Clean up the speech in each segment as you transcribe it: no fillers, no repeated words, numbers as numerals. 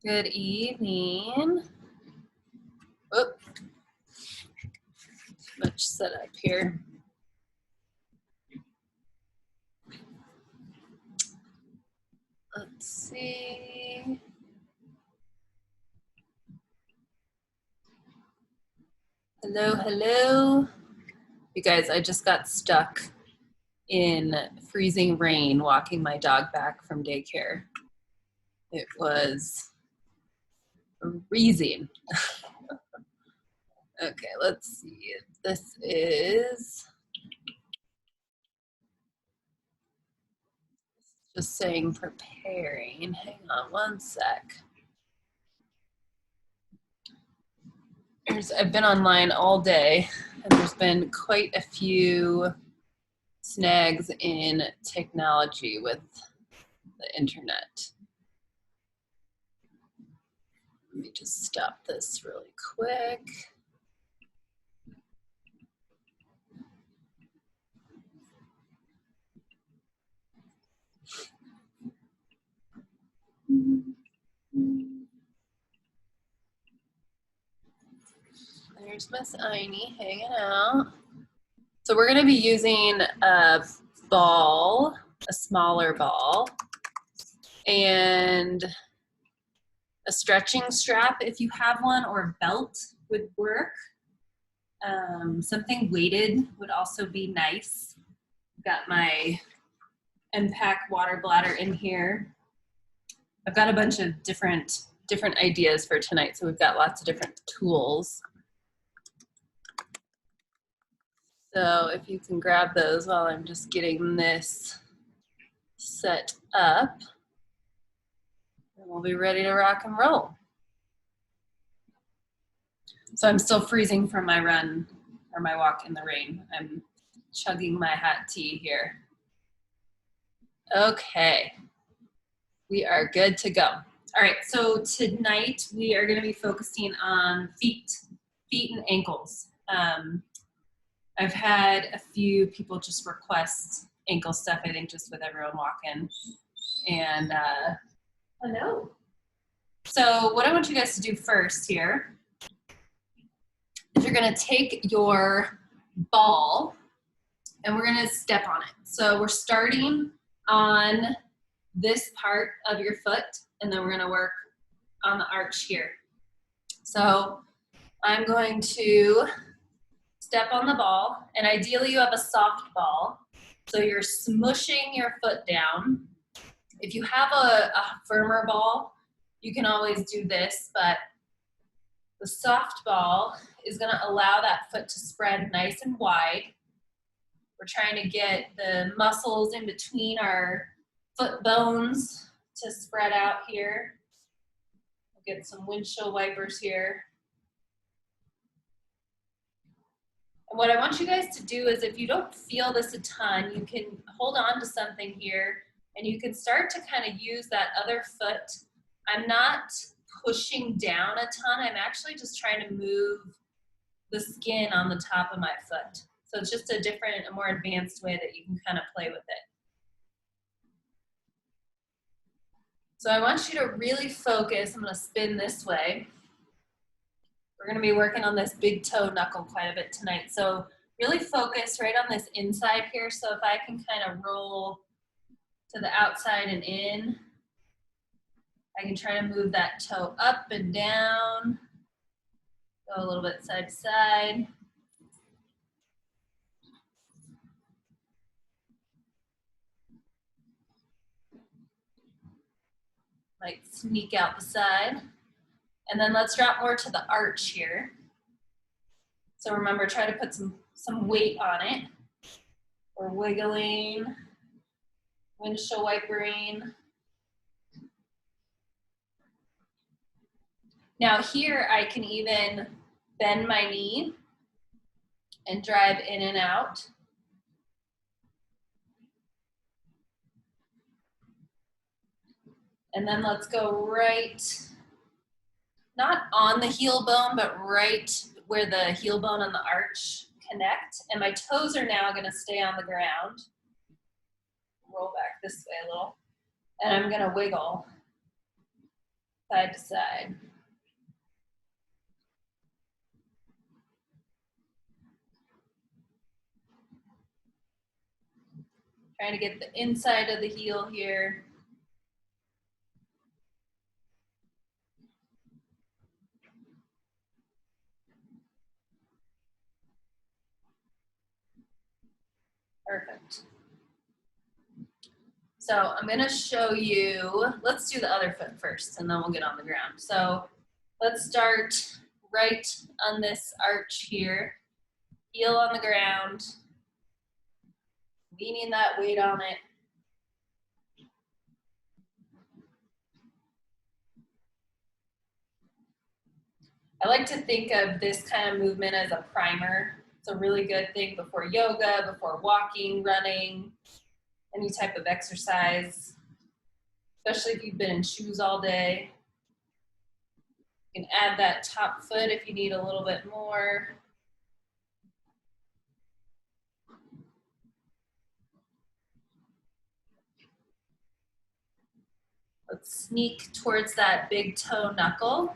Good evening. Oop. Much set up here. Let's see. Hello, hello. You guys, I just got stuck in freezing rain walking my dog back from daycare. It was freezing. Okay, let's see. This is just saying preparing. Hang on one sec. I've been online all day, and there's been quite a few snags in technology with the internet. Let me just stop this really quick. There's Miss Aini hanging out. So we're going to be using a ball, a smaller ball, and a stretching strap if you have one, or a belt would work. Something weighted would also be nice. I've got my MPAC water bladder in here. I've got a bunch of different ideas for tonight, so we've got lots of different tools. So if you can grab those while I'm just getting this set up, and we'll be ready to rock and roll. So I'm still freezing from my run or my walk in the rain. I'm chugging my hot tea here. Okay, we are good to go. All right, so tonight we are going to be focusing on feet and ankles. I've had a few people just request ankle stuff, I think just with everyone walking. And hello. So what I want you guys to do first here is you're going to take your ball and we're going to step on it. So we're starting on this part of your foot, and then we're going to work on the arch here. So I'm going to step on the ball, and ideally you have a soft ball, so you're smushing your foot down. If you have a firmer ball, you can always do this, but the soft ball is going to allow that foot to spread nice and wide. We're trying to get the muscles in between our foot bones to spread out here. We'll get some windshield wipers here. And what I want you guys to do is, if you don't feel this a ton, you can hold on to something here and you can start to kind of use that other foot. I'm not pushing down a ton. I'm actually just trying to move the skin on the top of my foot. So it's just a more advanced way that you can kind of play with it. So I want you to really focus. I'm going to spin this way. We're going to be working on this big toe knuckle quite a bit tonight. So really focus right on this inside here. So if I can kind of roll to the outside and in, I can try to move that toe up and down, go a little bit side to side. Might sneak out the side. And then let's drop more to the arch here. So remember, try to put some weight on it. We're wiggling, windshield wipering. Now here I can even bend my knee and drive in and out. And then let's go right, not on the heel bone, but right where the heel bone and the arch connect. And my toes are now gonna stay on the ground. Roll back this way a little. And I'm gonna wiggle. side to side. Trying to get the inside of the heel here. Perfect. So I'm gonna show you, let's do the other foot first and then we'll get on the ground. So let's start right on this arch here, heel on the ground, leaning that weight on it. I like to think of this kind of movement as a primer. It's a really good thing before yoga, before walking, running, any type of exercise, especially if you've been in shoes all day. You can add that top foot if you need a little bit more. Let's sneak towards that big toe knuckle.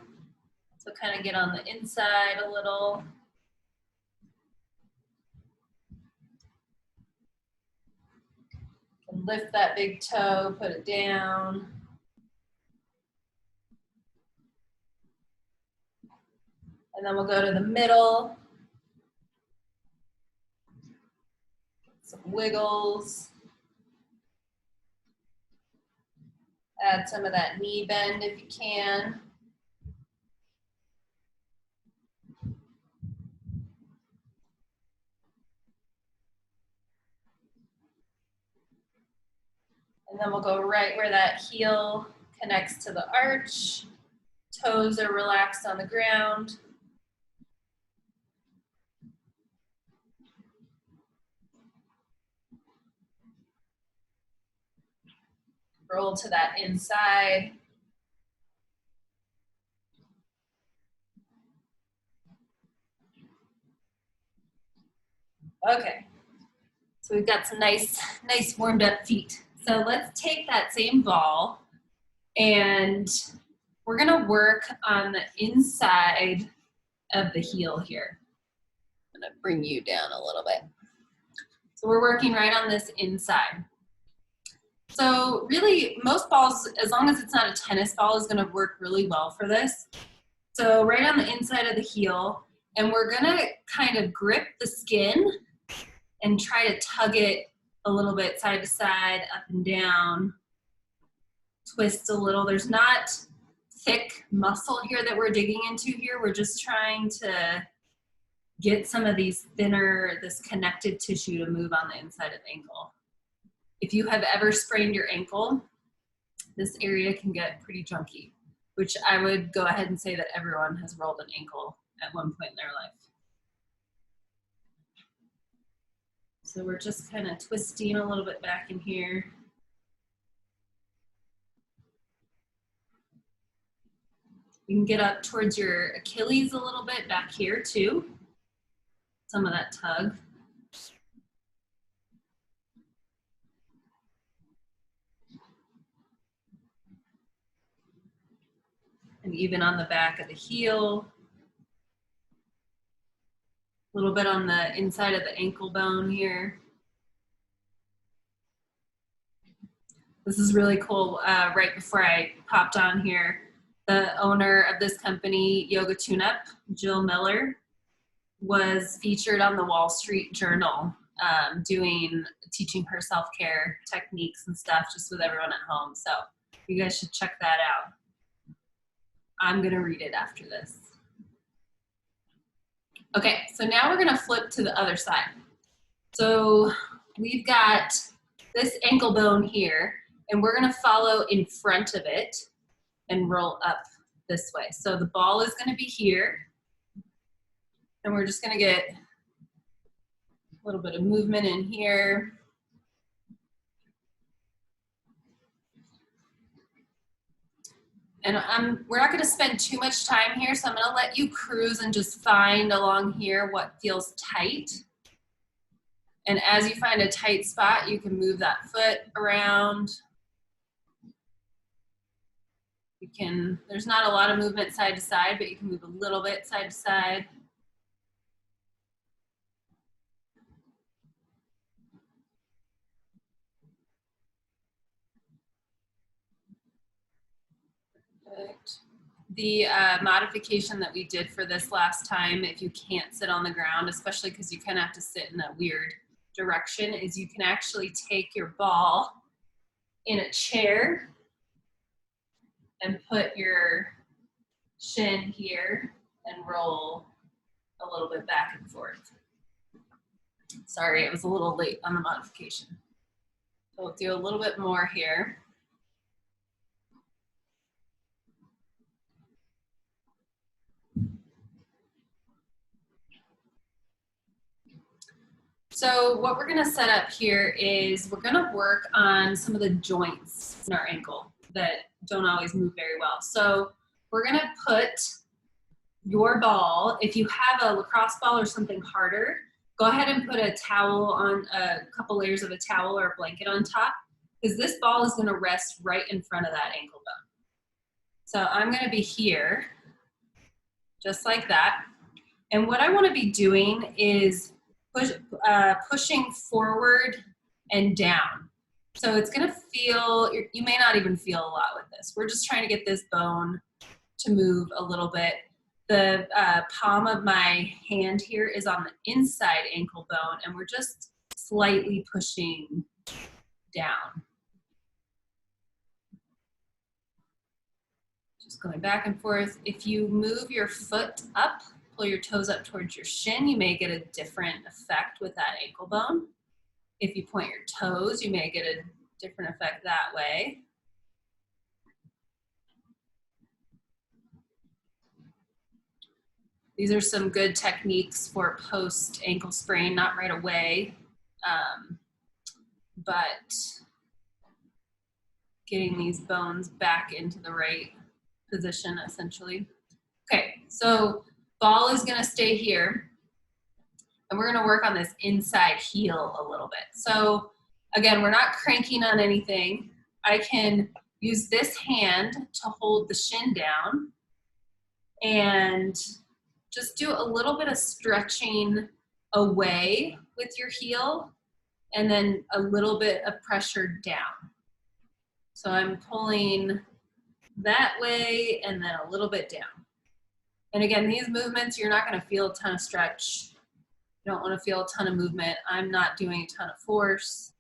So kind of get on the inside a little. And lift that big toe, put it down. And then we'll go to the middle. Some wiggles. Add some of that knee bend if you can. And then we'll go right where that heel connects to the arch. Toes are relaxed on the ground. Roll to that inside. Okay, so we've got some nice warmed up feet. So let's take that same ball and we're gonna work on the inside of the heel here. I'm gonna bring you down a little bit. So we're working right on this inside. So really, most balls, as long as it's not a tennis ball, is gonna work really well for this. So right on the inside of the heel, and we're gonna kind of grip the skin and try to tug it a little bit side to side, up and down, twist a little. There's not thick muscle here that we're digging into here. We're just trying to get some of these thinner, this connective tissue to move on the inside of the ankle. If you have ever sprained your ankle, this area can get pretty chunky, which I would go ahead and say that everyone has rolled an ankle at one point in their life. So we're just kind of twisting a little bit back in here. You can get up towards your Achilles a little bit back here too. Some of that tug. And even on the back of the heel. A little bit on the inside of the ankle bone here. This is really cool. Right before I popped on here, the owner of this company, Yoga Tune Up, Jill Miller, was featured on the Wall Street Journal teaching her self-care techniques and stuff just with everyone at home. So you guys should check that out. I'm gonna read it after this. Okay, so now we're gonna flip to the other side. So we've got this ankle bone here, and we're gonna follow in front of it and roll up this way. So the ball is gonna be here, and we're just gonna get a little bit of movement in here. And we're not gonna spend too much time here, so I'm gonna let you cruise and just find along here what feels tight. And as you find a tight spot, you can move that foot around. You can, there's not a lot of movement side to side, but you can move a little bit side to side. Perfect. The modification that we did for this last time, if you can't sit on the ground, especially because you kind of have to sit in a weird direction, is you can actually take your ball in a chair and put your shin here and roll a little bit back and forth. Sorry, it was a little late on the modification. So we'll do a little bit more here. So what we're gonna set up here is we're gonna work on some of the joints in our ankle that don't always move very well. So we're gonna put your ball, if you have a lacrosse ball or something harder, go ahead and put a towel on, a couple layers of a towel or a blanket on top, because this ball is gonna rest right in front of that ankle bone. So I'm gonna be here, just like that. And what I wanna be doing is pushing forward and down. So it's gonna feel, you may not even feel a lot with this. We're just trying to get this bone to move a little bit. The palm of my hand here is on the inside ankle bone, and we're just slightly pushing down. Just going back and forth. If you move your foot up, pull your toes up towards your shin, you may get a different effect with that ankle bone. If you point your toes, you may get a different effect that way. These are some good techniques for post ankle sprain, not right away, but getting these bones back into the right position, essentially. Okay, so ball is gonna stay here, and we're gonna work on this inside heel a little bit. So again, we're not cranking on anything. I can use this hand to hold the shin down and just do a little bit of stretching away with your heel and then a little bit of pressure down. So I'm pulling that way and then a little bit down. And again, these movements, you're not gonna feel a ton of stretch. You don't wanna feel a ton of movement. I'm not doing a ton of force.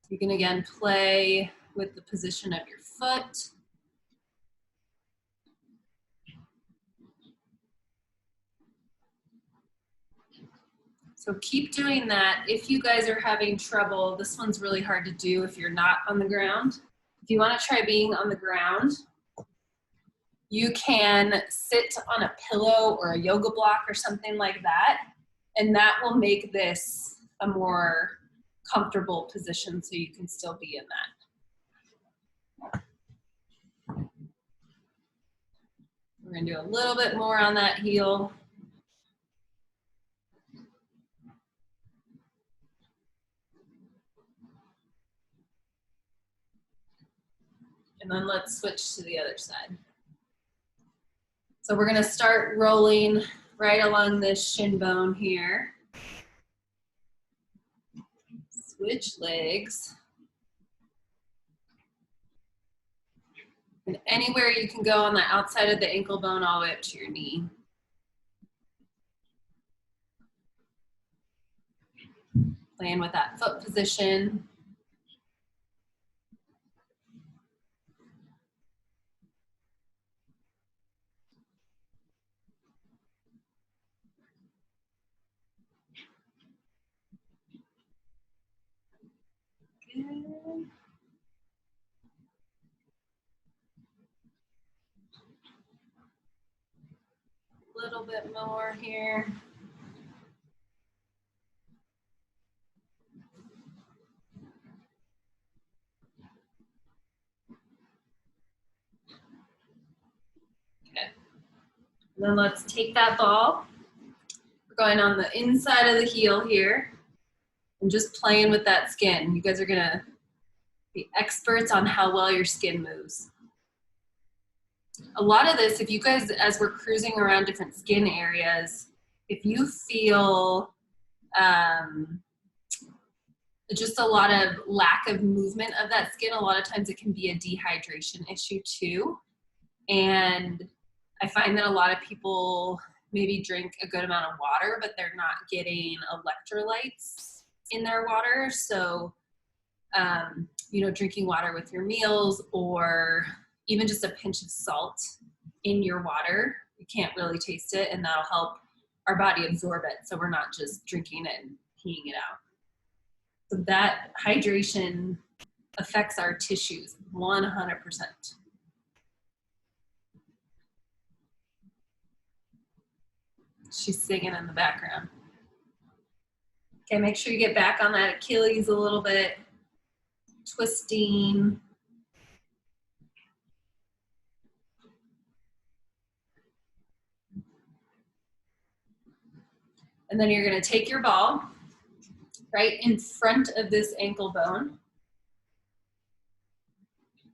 You can again play with the position of your foot. So keep doing that. If you guys are having trouble, this one's really hard to do if you're not on the ground. If you want to try being on the ground, you can sit on a pillow or a yoga block or something like that, and that will make this a more comfortable position so you can still be in that. We're going to do a little bit more on that heel. And then let's switch to the other side. So we're gonna start rolling right along this shin bone here. Switch legs. And anywhere you can go on the outside of the ankle bone all the way up to your knee. Playing with that foot position. A little bit more here. Okay. And then let's take that ball. We're going on the inside of the heel here and just playing with that skin. You guys are gonna be experts on how well your skin moves. A lot of this, if you guys, as we're cruising around different skin areas, if you feel just a lot of lack of movement of that skin, a lot of times it can be a dehydration issue too. And I find that a lot of people maybe drink a good amount of water, but they're not getting electrolytes in their water. So, you know, drinking water with your meals, or even just a pinch of salt in your water, you can't really taste it, and that'll help our body absorb it. So we're not just drinking it and peeing it out. So that hydration affects our tissues 100%. She's singing in the background. Okay, make sure you get back on that Achilles a little bit. Twisting. And then you're gonna take your ball right in front of this ankle bone.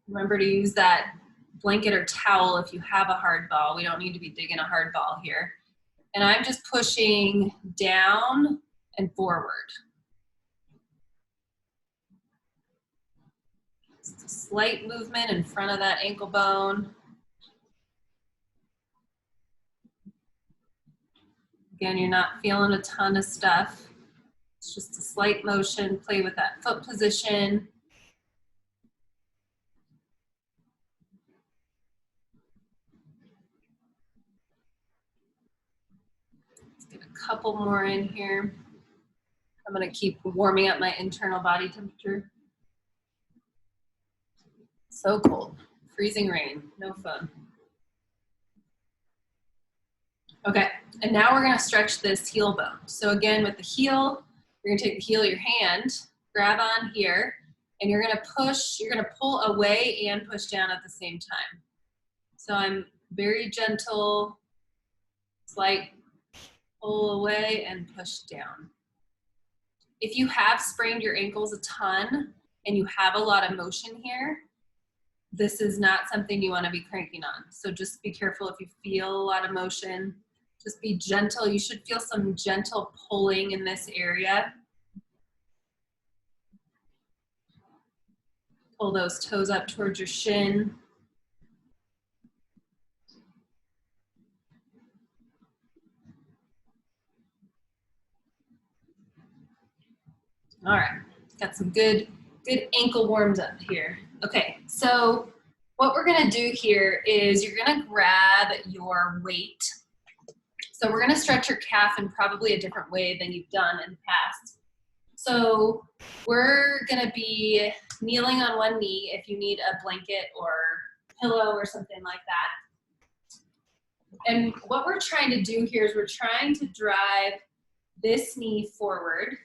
Remember to use that blanket or towel if you have a hard ball. We don't need to be digging a hard ball here. And I'm just pushing down and forward. Just a slight movement in front of that ankle bone. Again, you're not feeling a ton of stuff. It's just a slight motion. Play with that foot position. Let's get a couple more in here. I'm going to keep warming up my internal body temperature. So cold. Freezing rain. No fun. Okay, and now we're going to stretch this heel bone. So again, with the heel, you're going to take the heel of your hand, grab on here, and you're going to push, you're going to pull away and push down at the same time. So I'm very gentle, slight pull away and push down. If you have sprained your ankles a ton and you have a lot of motion here, this is not something you want to be cranking on. So just be careful if you feel a lot of motion. Just be gentle. You should feel some gentle pulling in this area. Pull those toes up towards your shin. All right, got some good ankle warmed up here. Okay, so what we're gonna do here is you're gonna grab your weight. So we're gonna stretch your calf in probably a different way than you've done in the past. So we're gonna be kneeling on one knee if you need a blanket or pillow or something like that. And what we're trying to do here is we're trying to drive this knee forward,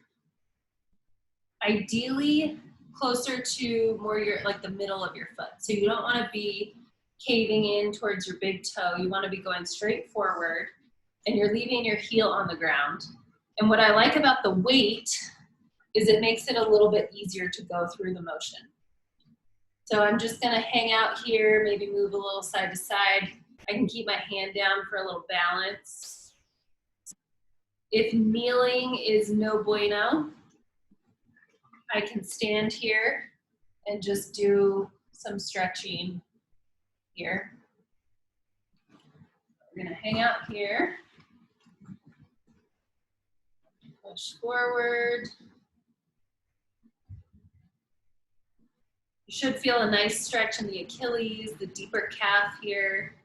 ideally closer to more your, like the middle of your foot. So you don't wanna be caving in towards your big toe. You wanna be going straight forward, and you're leaving your heel on the ground. And what I like about the weight is it makes it a little bit easier to go through the motion. So I'm just gonna hang out here, maybe move a little side to side. I can keep my hand down for a little balance. If kneeling is no bueno, I can stand here and just do some stretching here. We're gonna hang out here. Push forward. You should feel a nice stretch in the Achilles, the deeper calf here.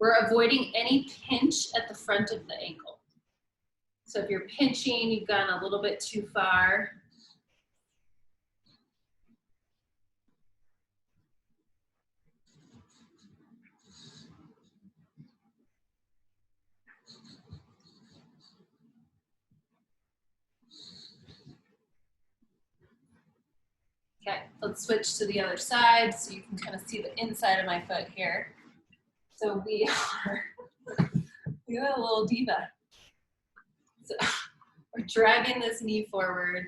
We're avoiding any pinch at the front of the ankle. So if you're pinching, you've gone a little bit too far. Okay, let's switch to the other side so you can kind of see the inside of my foot here. So we are, we got a little diva. So we're driving this knee forward.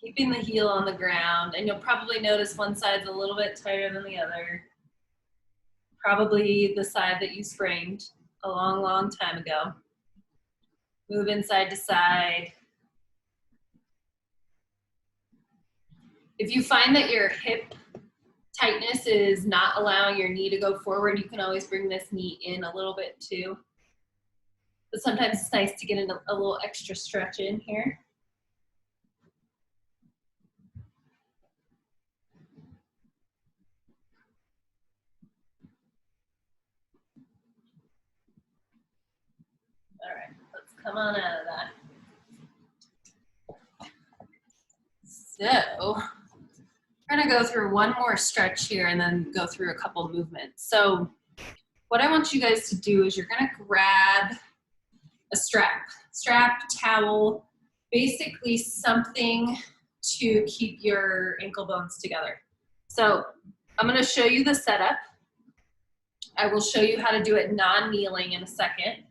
Keeping the heel on the ground, and you'll probably notice one side's a little bit tighter than the other. Probably the side that you sprained a long, long time ago. Moving side to side. If you find that your hip tightness is not allowing your knee to go forward, you can always bring this knee in a little bit too. But sometimes it's nice to get in a little extra stretch in here. All right, let's come on out of that. So we're gonna go through one more stretch here and then go through a couple movements. So what I want you guys to do is you're gonna grab a strap, towel, basically something to keep your ankle bones together. So I'm gonna show you the setup. I will show you how to do it non-kneeling in a second,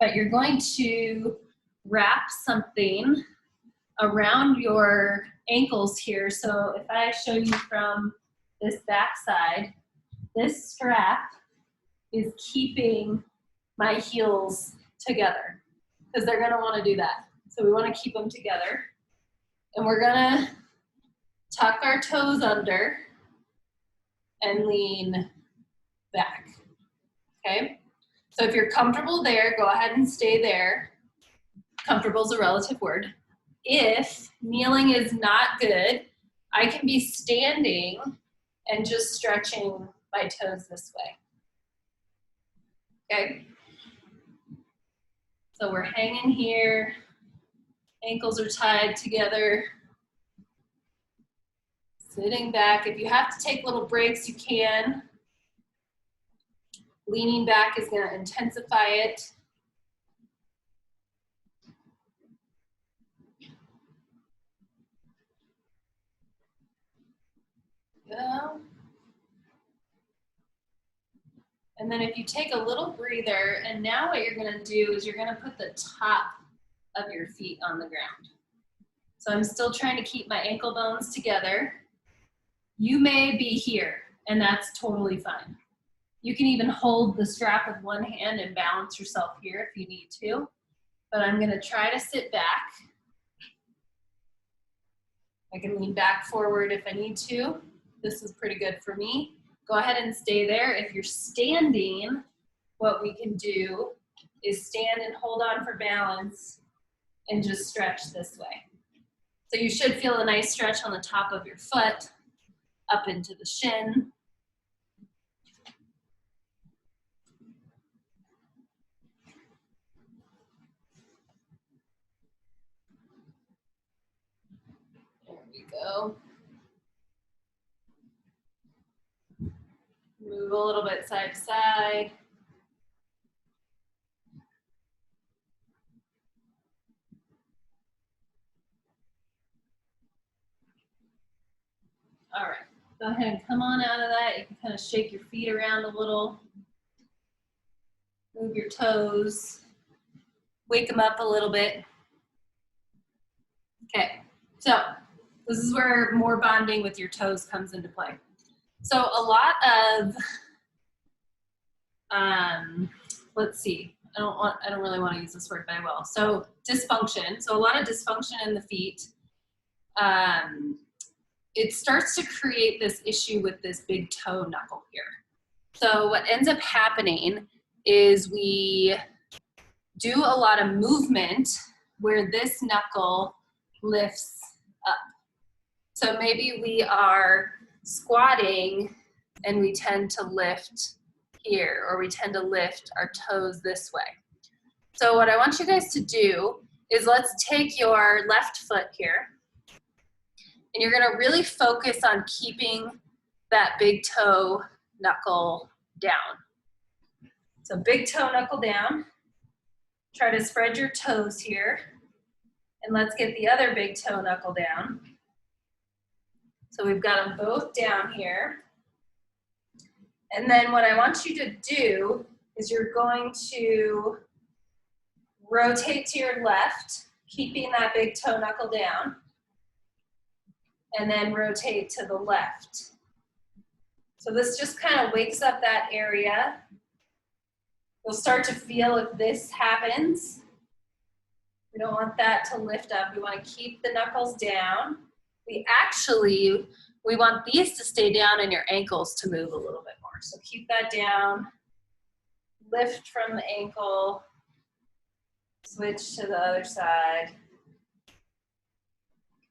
but you're going to wrap something around your ankles here. So if I show you from this back side, this strap is keeping my heels together because they're gonna wanna do that. So we wanna keep them together. And we're gonna tuck our toes under and lean back, okay? So if you're comfortable there, go ahead and stay there. Comfortable is a relative word. If kneeling is not good, I can be standing and just stretching my toes this way. Okay? So we're hanging here, ankles are tied together, sitting back. If you have to take little breaks, you can. Leaning back is gonna intensify it. Go. And then if you take a little breather, and now what you're gonna do is you're gonna put the top of your feet on the ground. So I'm still trying to keep my ankle bones together. You may be here, and that's totally fine. You can even hold the strap with one hand and balance yourself here if you need to. But I'm gonna try to sit back. I can lean back forward if I need to. This is pretty good for me. Go ahead and stay there. If you're standing, what we can do is stand and hold on for balance and just stretch this way. So you should feel a nice stretch on the top of your foot, up into the shin. There we go. Move a little bit side to side. All right, go ahead and come on out of that. You can kind of shake your feet around a little. Move your toes. Wake them up a little bit. Okay, so this is where more bonding with your toes comes into play. So a lot of, let's see, I don't really want to use this word, but I will. So dysfunction, so a lot of dysfunction in the feet. It starts to create this issue with this big toe knuckle here. So what ends up happening is we do a lot of movement where this knuckle lifts up. So maybe we are squatting and we tend to lift here, or we tend to lift our toes this way. So what I want you guys to do is let's take your left foot here, and you're gonna really focus on keeping that big toe knuckle down. So big toe knuckle down. Try to spread your toes here. And let's get the other big toe knuckle down. So we've got them both down here. And then what I want you to do is you're going to rotate to your left, keeping that big toe knuckle down. and then rotate to the left. So this just kind of wakes up that area. You'll start to feel if this happens. We don't want that to lift up. We want to keep the knuckles down. We want these to stay down and your ankles to move a little bit more. So keep that down, lift from the ankle, switch to the other side.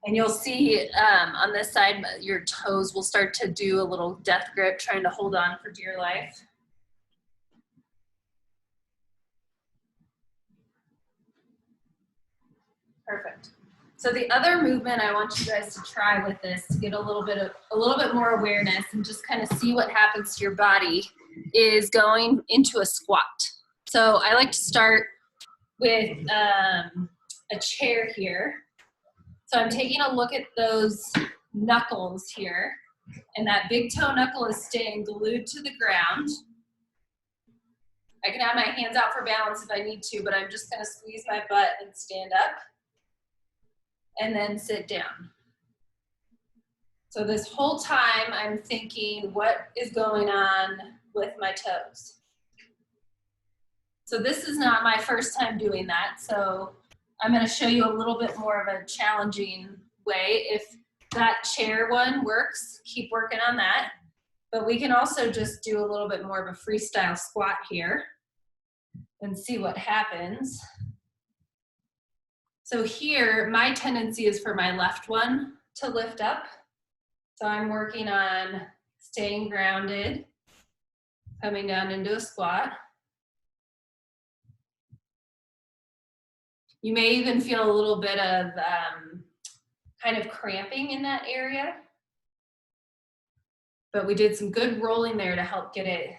And you'll see on this side, your toes will start to do a little death grip, trying to hold on for dear life. Perfect. So the other movement I want you guys to try with this to get a little bit more awareness and just kind of see what happens to your body is going into a squat. So I like to start with a chair here. So I'm taking a look at those knuckles here, and that big toe knuckle is staying glued to the ground. I can have my hands out for balance if I need to, but I'm just gonna squeeze my butt and stand up and then sit down. So this whole time I'm thinking, what is going on with my toes? So this is not my first time doing that, so I'm gonna show you a little bit more of a challenging way. If that chair one works, keep working on that. But we can also just do a little bit more of a freestyle squat here and see what happens. So here, my tendency is for my left one to lift up. So I'm working on staying grounded, coming down into a squat. You may even feel a little bit of kind of cramping in that area. But we did some good rolling there to help get it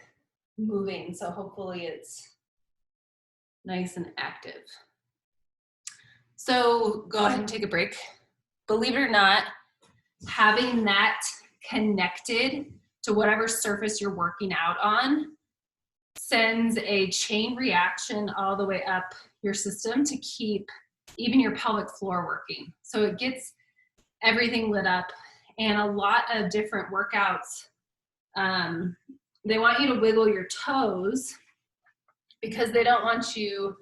moving. So hopefully it's nice and active. So go ahead and take a break. Believe it or not, having that connected to whatever surface you're working out on sends a chain reaction all the way up your system to keep even your pelvic floor working. So it gets everything lit up, and a lot of different workouts, they want you to wiggle your toes because they don't want you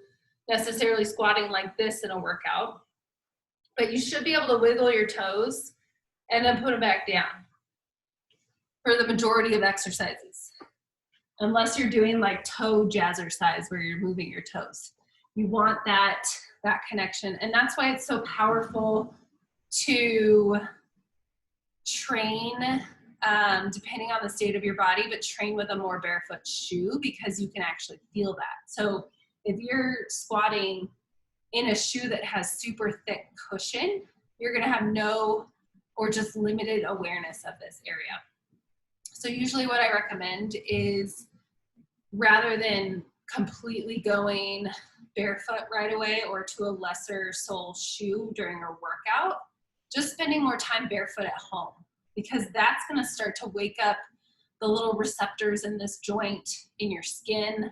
necessarily squatting like this in a workout, but you should be able to wiggle your toes and then put them back down for the majority of exercises, unless you're doing like toe jazzercise where you're moving your toes. You want that connection, and that's why it's so powerful to train, depending on the state of your body, but train with a more barefoot shoe because you can actually feel that. So if you're squatting in a shoe that has super thick cushion, you're gonna have no or just limited awareness of this area. So usually what I recommend is, rather than completely going barefoot right away or to a lesser sole shoe during a workout, just spending more time barefoot at home, because that's gonna start to wake up the little receptors in this joint in your skin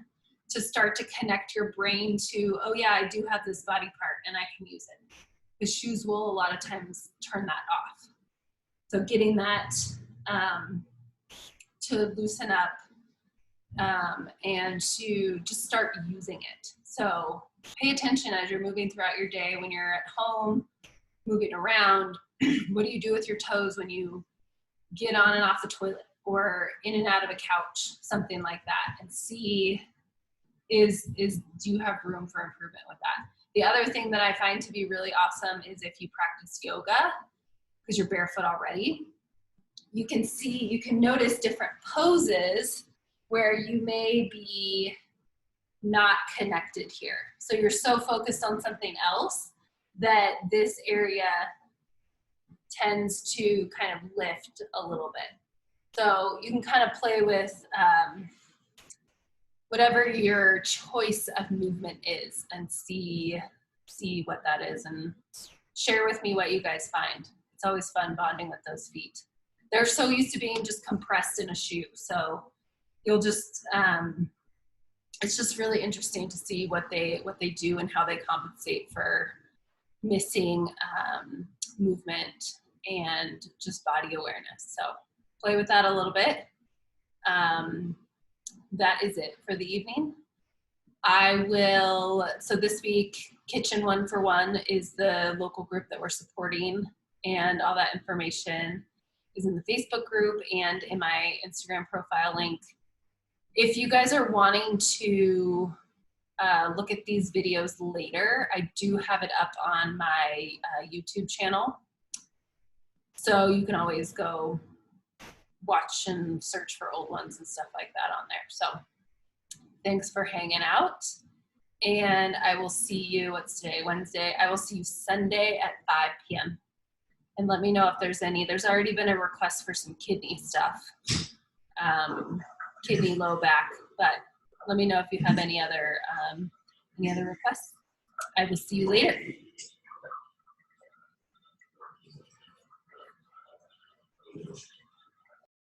to start to connect your brain to, oh yeah, I do have this body part and I can use it. Because shoes will a lot of times turn that off. So getting that to loosen up and to just start using it. So pay attention as you're moving throughout your day when you're at home, moving around. What do you do with your toes when you get on and off the toilet or in and out of a couch, something like that, and see do you have room for improvement with that? The other thing that I find to be really awesome is if you practice yoga, because you're barefoot already, you can notice different poses where you may be not connected here. So you're so focused on something else that this area tends to kind of lift a little bit. So you can kind of play with whatever your choice of movement is and see what that is, and share with me what you guys find. It's always fun bonding with those feet. They're so used to being just compressed in a shoe. So you'll just, it's just really interesting to see what they do and how they compensate for missing movement and just body awareness. So play with that a little bit. That is it for the evening. So this week, Kitchen 1 for 1 is the local group that we're supporting, and all that information is in the Facebook group and in my Instagram profile link. If you guys are wanting to look at these videos later, I do have it up on my YouTube channel. So you can always go watch and search for old ones and stuff like that on there. So thanks for hanging out. And I will see you, what's today, Wednesday? I will see you Sunday at 5 p.m. And let me know if there's already been a request for some kidney stuff, kidney, low back, but let me know if you have any other requests. I will see you later.